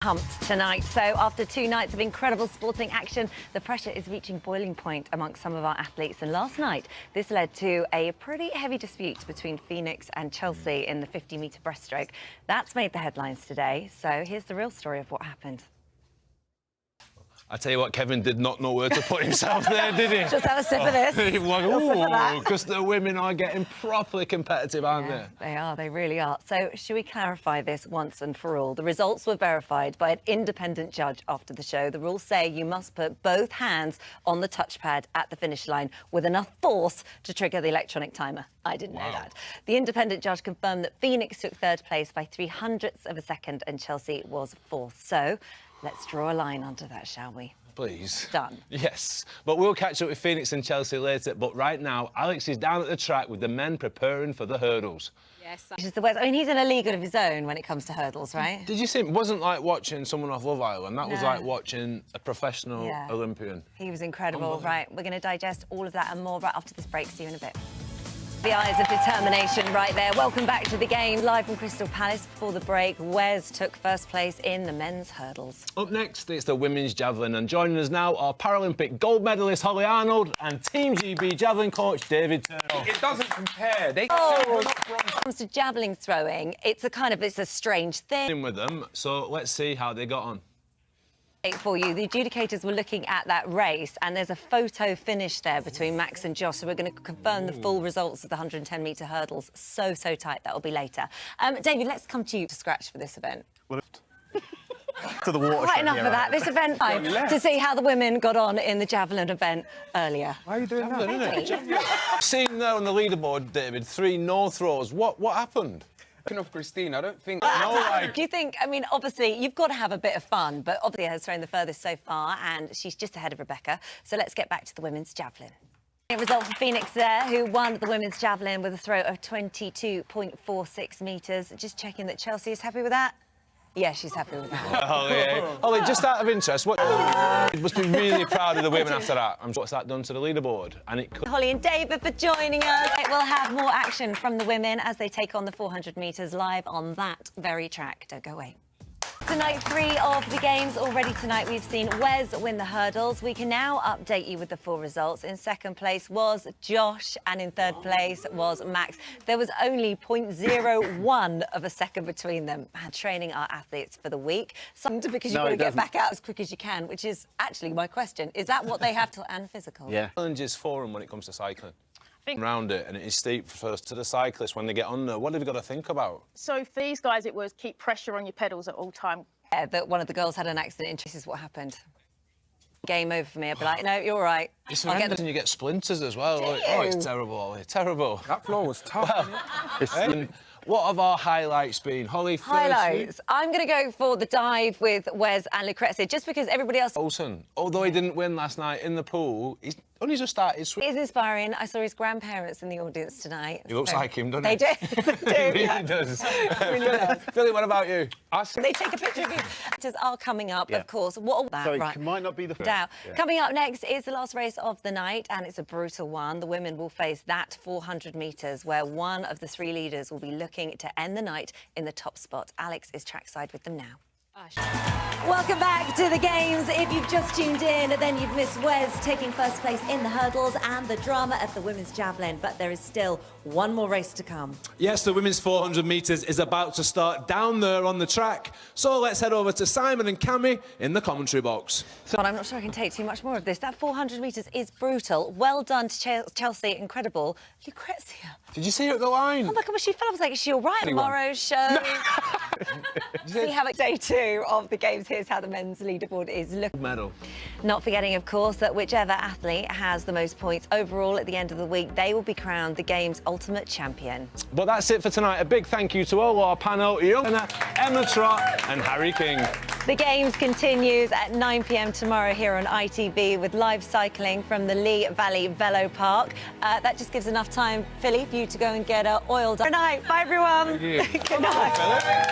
Pumped tonight. So after 2 nights of incredible sporting action, the pressure is reaching boiling point amongst some of our athletes. And last night, this led to a pretty heavy dispute between Phoenix and Chelsea in the 50-metre breaststroke. That's made the headlines today. So here's the real story of what happened. I tell you what, Kevin did not know where to put himself there, did he? Just have a sip of this. He was like, ooh, because the women are getting properly competitive, aren't they? They are, they really are. So should we clarify this once and for all? The results were verified by an independent judge after the show. The rules say you must put both hands on the touchpad at the finish line with enough force to trigger the electronic timer. I didn't know that. The independent judge confirmed that Phoenix took third place by 0.03 of a second and Chelsea was fourth. So let's draw a line under that, shall we? Please. Done. Yes. But we'll catch up with Phoenix and Chelsea later. But right now, Alex is down at the track with the men preparing for the hurdles. Yes. I mean, he's in a league of his own when it comes to hurdles, right? Did you see? It wasn't like watching someone off Love Island. That was like watching a professional Olympian. He was incredible. Right, we're going to digest all of that and more right after this break. See you in a bit. The eyes of determination right there. Welcome back to the game. Live from Crystal Palace before the break. Wes took first place in the men's hurdles. Up next, it's the women's javelin. And joining us now are Paralympic gold medalist Holly Arnold and Team GB javelin coach David Turner. It doesn't compare. When it comes to javelin throwing, it's a strange thing. In with them, so let's see how they got on. For you, the adjudicators were looking at that race and there's a photo finish there between Max and Josh, so we're going to confirm the full results of the 110-metre hurdles. So tight, that'll be later. David, let's come to you to scratch for this event. To the water. Right, enough of that. This event time to see how the women got on in the javelin event earlier. Why are you doing that? Seen there on the leaderboard, David, 3 no throws. What happened? Of Christine, I don't think... Do you think, I mean, obviously, you've got to have a bit of fun, but obviously has thrown the furthest so far, and she's just ahead of Rebecca. So let's get back to the women's javelin. Result for Phoenix there, who won the women's javelin with a throw of 22.46 metres. Just checking that Chelsea is happy with that. Yeah, she's happy with that. Holly, just out of interest, you must be really proud of the women after that. What's that done to the leaderboard? And it could... Holly and David for joining us. We'll have more action from the women as they take on the 400 metres live on that very track. Don't go away. Tonight 3 of the games. Already tonight we've seen Wes win the hurdles. We can now update you with the full results. In second place was Josh and in third place was Max. There was only 0.01 of a second between them. Training our athletes for the week. Because you've got to get back out as quick as you can, which is actually my question. Is that what they have to... and physical? Yeah. Challenges for them when it comes to cycling. Around it, and it is steep first to the cyclists when they get on there. What have you got to think about? So for these guys, it was keep pressure on your pedals at all time. Yeah, that one of the girls had an accident. This is what happened. Game over for me. I'd be like, no, you're all right. It's horrendous, and you get splinters as well. Oh, it's terrible. It's terrible. That floor was tough. What have our highlights been? Holly, highlights. I'm going to go for the dive with Wes and Lucrezia, just because everybody else... Olsen, although he didn't win last night in the pool, he's only just started swimming. It is inspiring. I saw his grandparents in the audience tonight. He looks like him, doesn't he? He really Yeah. does. Really does. Philly, what about you? They take a picture of you. Actors are coming up, of course. What that, So right. it might not be the first. Now, coming up next is the last race of the night, and it's a brutal one. The women will face that 400 metres, where one of the 3 leaders will be looking to end the night in the top spot. Alex is trackside with them now. Welcome back to the games. If you've just tuned in, then you've missed Wes taking first place in the hurdles and the drama of the women's javelin. But there is still one more race to come. Yes, the women's 400 metres is about to start down there on the track. So let's head over to Simon and Cammy in the commentary box. But I'm not sure I can take too much more of this. That 400 metres is brutal. Well done to Chelsea. Incredible. Lucrezia. Did you see her at the line? Oh my God, she fell. I was like, is she all right? Tomorrow's show. See how it's day 2 of the games. Here's how the men's leaderboard is looking. Medal. Not forgetting, of course, that whichever athlete has the most points overall at the end of the week, they will be crowned the game's ultimate champion. But that's it for tonight. A big thank you to all our panel, Emma Trott and Harry King. The Games continues at 9 p.m. tomorrow here on ITV with live cycling from the Lee Valley Velo Park. That just gives enough time, Philly, for you to go and get oiled up. Good night. Bye, everyone. Thank you. Good night.